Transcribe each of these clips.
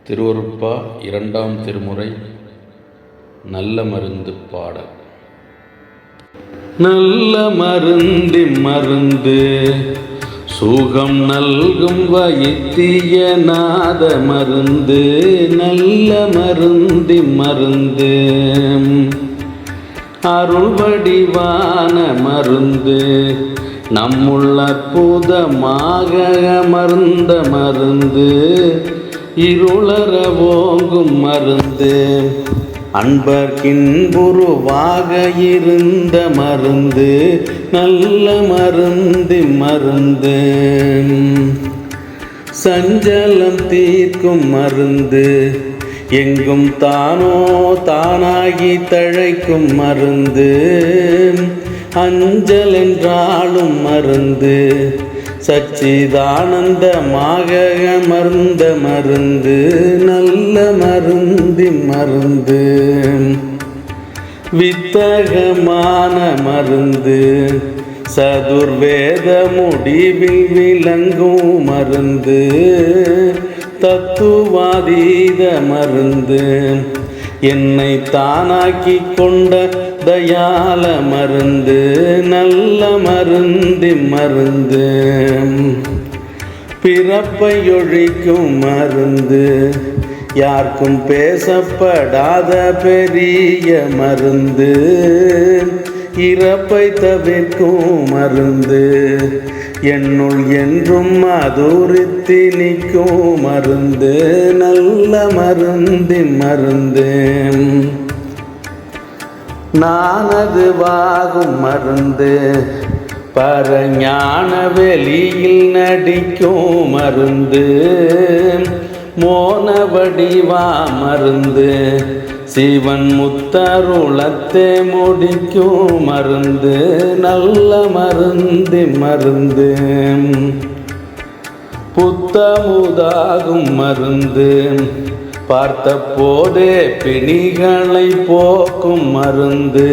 திருவருட்பா 2ஆம் திருமுறை நல்ல மருந்து பாடல். நல்ல மருந்தி மருந்து சுகம் நல்கும் வைத்திய நாத மருந்து. நல்ல மருந்தி மருந்து அருள்வடிவான மருந்து. நம்முள்ள அற்புதமாக அமர்ந்த மருந்து. இருளற ஓங்கும் மருந்து. அன்பர்கின்புருவாக இருந்த மருந்து. நல்ல மருந்தி மருந்து சஞ்சலம் தீர்க்கும் மருந்து. எங்கும் தானோ தானாகி தழைக்கும் மருந்து. அஞ்சல் என்றாலும் மருந்து. சச்சிதானந்தமாக அமர்ந்த மருந்து. நல்ல மருந்தி மருந்து வித்தகமான மருந்து. சதுர்வேத முடிவில் விளங்கும் மருந்து. தத்துவாதீத மருந்து. என்னை தானாக்கி கொண்ட தயால மருந்து. நல்ல மருந்தி மருந்து பிறப்பை ஒழிக்கும் மருந்து. யாருக்கும் பேசப்படாத பெரிய மருந்து. இறப்பை தவிர்க்கும் மருந்து. என்னுள் என்றும் அதுரித்தி நிற்கும் மருந்து. நல்ல மருந்தி மருந்து நானது வாகும் மருந்து. பரஞான வெளியில் நடிக்கும் மருந்து. மோன வடிவா மருந்து. சிவன் முத்தருளத்தை முடிக்கும் மருந்து. நல்ல மருந்தி மருந்து புத்தமுதாகும் மருந்து. பார்த்த போதே பிணிகளை போக்கும் மருந்து.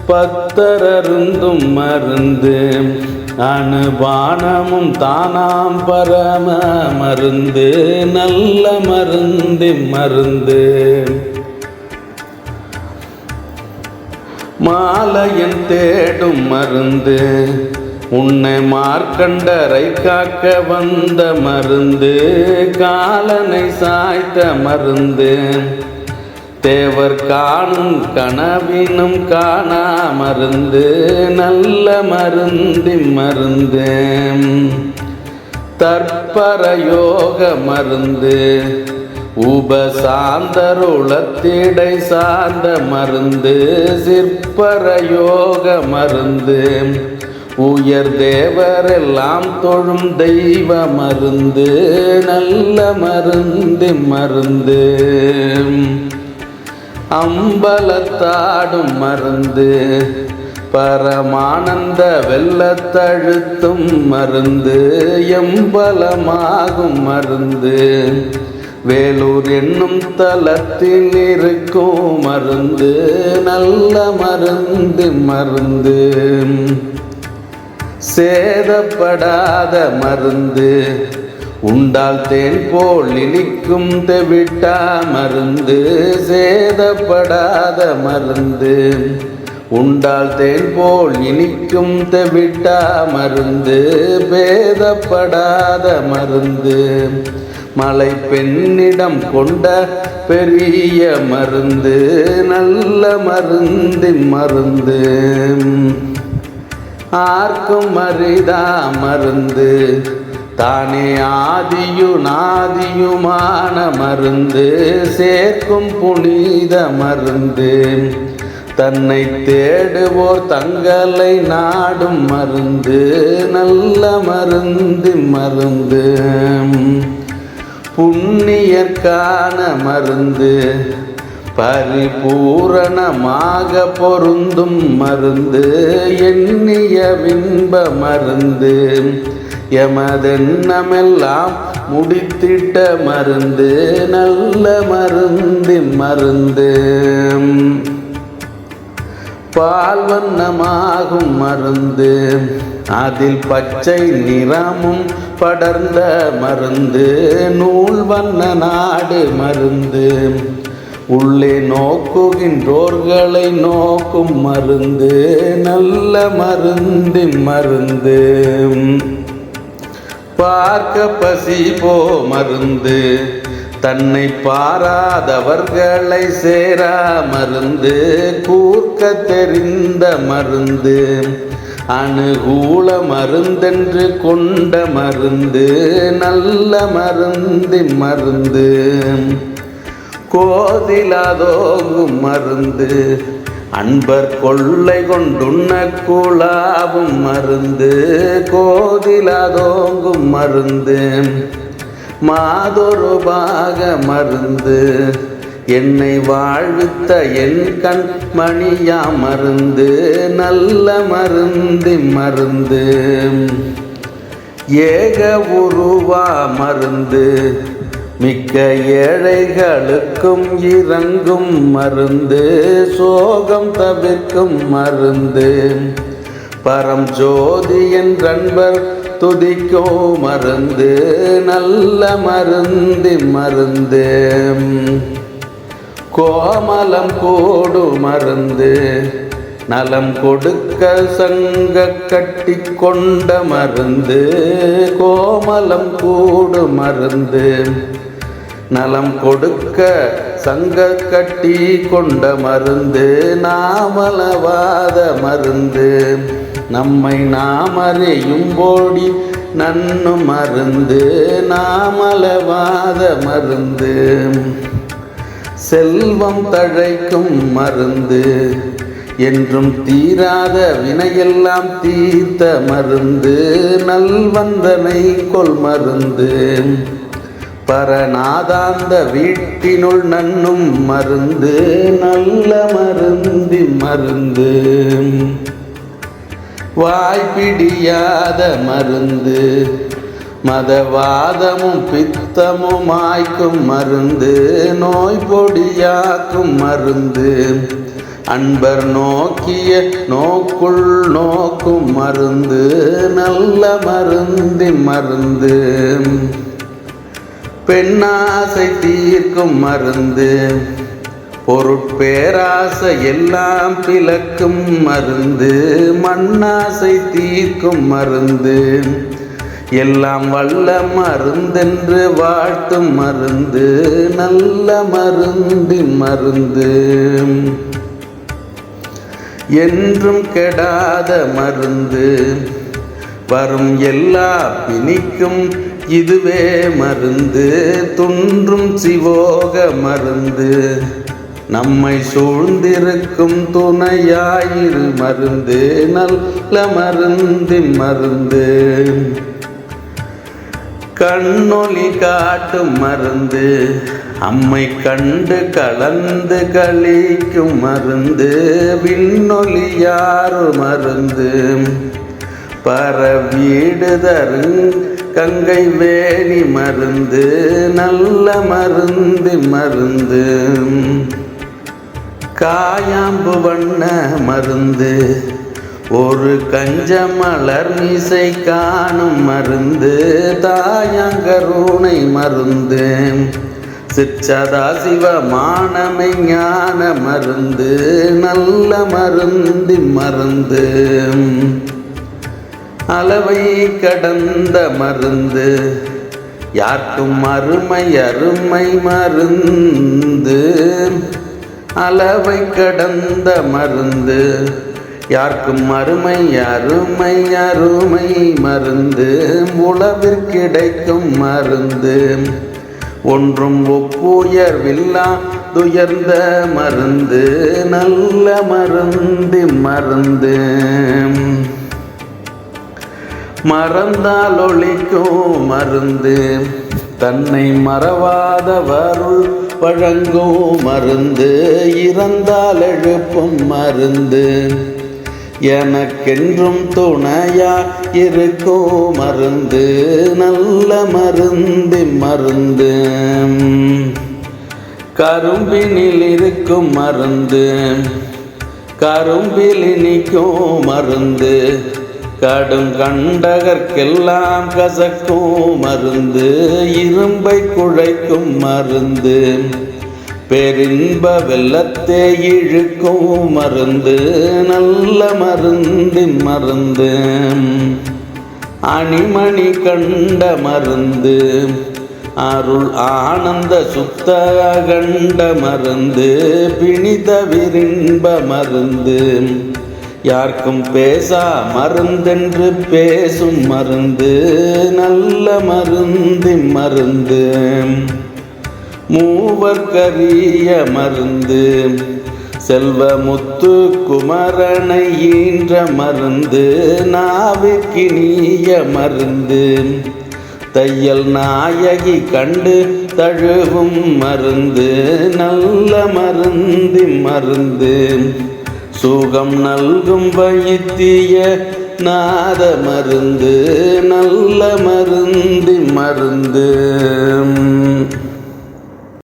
பத்தரருந்தும் மருந்து. அனுபானமும் தானாம் பரம மருந்து. நல்ல மருந்தி மருந்து மாலையன் தேடும் மருந்து. உன்னை மார்க்கண்டரை காக்க வந்த மருந்து. காலனை சாய்த்த மருந்து. தேவர் காணும் கனவினும் காணா மருந்து. நல்ல மருந்தி மருந்து தற்பர யோக மருந்து. உபசாந்தருளத்திடை சார்ந்த மருந்து. சிற்பர யோக மருந்து. உயர் தேவரெல்லாம் தொழும் தெய்வ மருந்து. நல்ல மருந்தி மருந்து அம்பலத்தாடும் மருந்து. பரமானந்த வெள்ளத்தழுத்தும் மருந்து. எம்பலமாகும் மருந்து. வேலூர் என்னும் தலத்தில் இருக்கும் மருந்து. நல்ல மருந்தி மருந்து சேதப்படாத மருந்து. உண்டால் தேன் போல் இனிக்கும் தெவிட்டா மருந்து. சேதப்படாத மருந்து. உண்டால் தேன் போல் இனிக்கும் தெவிட்டா மருந்து. பேதப்படாத மருந்து. மலை பெண்ணிடம் கொண்ட பெரிய மருந்து. நல்ல மருந்தி மருந்து ஆர்க்கும் அரிதா மருந்து. தானே ஆதியு நாதியுமான மருந்து. சேர்க்கும் புனித மருந்து. தன்னை தேடுவோர் தங்களை நாடும் மருந்து. நல்ல மருந்தி மருந்து புண்ணியர்க்கான மருந்து. பரிபூரணமாக பொருந்தும் மருந்து. எண்ணிய வின்ப மருந்து. எமதெண்ணமெல்லாம் முடித்திட்ட மருந்து. நல்ல மருந்தி மருந்து பால் வண்ணமாகும் மருந்து. அதில் பச்சை நிறமும் படர்ந்த மருந்து, நூல் வண்ண நாடு மருந்து, உள்ளே நோக்குகின்றோர்களை நோக்கும் மருந்து, நல்ல மருந்தின் மருந்து, பார்க்க பசி போ மருந்து, தன்னை பாராதவர்களை சேரா மருந்து, கூர்க்க தெரிந்த மருந்து, அனுகூல மருந்தென்று கொண்ட மருந்து, நல்ல மருந்தின் மருந்து, கோதிலாதோங்கும் மருந்து, அன்பர் கொள்ளை கொண்டுண்ண குழாவும் மருந்து, கோதிலாதோங்கும் மருந்து, மாதொரு பாக மருந்து, என்னை வாழ்வித்த என் கண் மணியா மருந்து, நல்ல மருந்தி மருந்து, ஏக உருவா மருந்து, மிக்க ஏழைகளுக்கும் இறங்கும் மருந்து, சோகம் தவிர்க்கும் மருந்து, பரம் ஜோதி என்றன்பர் துதிக்கோ மருந்து, நல்ல மருந்தி மருந்து, கோமலம் கூடு மருந்து, நலம் கொடுக்க சங்க கட்டி கொண்ட மருந்து, கோமலம் கூடு மருந்து, நலம் கொடுக்க சங்க கட்டி கொண்ட மருந்து, நாமலவாத மருந்து, நம்மை நாமறியும் போடி நன்னு மருந்து, நாமலவாத மருந்து, செல்வம் தழைக்கும் மருந்து, என்றும் தீராத வினையெல்லாம் தீர்த்த மருந்து, நல்வந்தனை கொள் மருந்து, பரநாதாந்த வீட்டினுள் நன்னும் மருந்து, நல்ல மருந்தி மருந்து, வாய்ப்பிடியாத மருந்து, மதவாதமும் பித்தமும் மாய்க்கும் மருந்து, நோய் பொடியாக்கும் மருந்து, அன்பர் நோக்கிய நோக்குள் நோக்கும் மருந்து, நல்ல மருந்தி மருந்து, பெண்ணாசை தீர்க்கும் மருந்து, பொருட்பேராசை எல்லாம் பிளக்கும் மருந்து, மண்ணாசை தீர்க்கும் மருந்து, எல்லாம் வல்ல மருந்தென்று வாழ்த்தும் மருந்து, நல்ல மருந்தி மருந்து, என்றும் கெடாத மருந்து, வரும் எல்லா பிணிக்கும் இதுவே மருந்து, துன்றும் சிவோக மருந்து, நம்மை சூழ்ந்திருக்கும் துணையாயிரு மருந்து, நல்ல மருந்தின் மருந்து, கண்ணொளி காட்டும் மருந்து, அம்மை கண்டு கலந்து கழிக்கும் மருந்து, விண்ணொலி யாரு மருந்து, பரவீடுதருங் கங்கை வேணி மருந்து, நல்ல மருந்தி மருந்து, காயாம்பு வண்ண மருந்து, ஒரு கஞ்ச மலர் மீசை காணும் மருந்து, தாயங்கருணை மருந்து, சிற்சதா சிவமானமை ஞான மருந்து, நல்ல மருந்தி மருந்து, அளவை கடந்த மருந்து, யார்க்கும் அருமை அருமை மருந்து, அளவை கடந்த மருந்து, யார்க்கும் அருமை அருமை அருமை மருந்து, உளவிற்கிடைக்கும் மருந்து, ஒன்றும் ஒப்புயர்வில்லா துயர்ந்த மருந்து, நல்ல மருந்தி மருந்து, மறந்தால் ஒழிக்கும் மருந்து, தன்னை மறவாதவருள் வழங்கும் மருந்து, இறந்தால் எழுப்பும் மருந்து, எனக்கென்றும் துணையா இருக்கும் மருந்து, நல்ல மருந்தி மருந்து, கரும்பினில் இருக்கும் மருந்து, கரும்பில் இனிக்கும் மருந்து, கடும் கண்டகர்க்கெல்லாம் கசக்கும் மருந்து, இரும்பை குழைக்கும் மருந்து, பெரின்ப வெள்ளத்தை இழுக்கும் மருந்து, நல்ல மருந்து மருந்து, அணிமணி கண்ட மருந்து, அருள் ஆனந்த சுத்த கண்ட மருந்து, பிணித விரின்ப மருந்து, யாருக்கும் பேசா மருந்தென்று பேசும் மருந்து, நல்ல மருந்து மருந்து, மூவர்க்கரிய மருந்து, செல்வமுத்து குமரனை ஈன்ற மருந்து, நாவிற்கினிய மருந்து, தையல் நாயகி கண்டு தழுவும் மருந்து, நல்ல மருந்து மருந்து, சுகம் நல்கும் வைத்திய நாத மருந்து, நல்ல மருந்து மருந்து.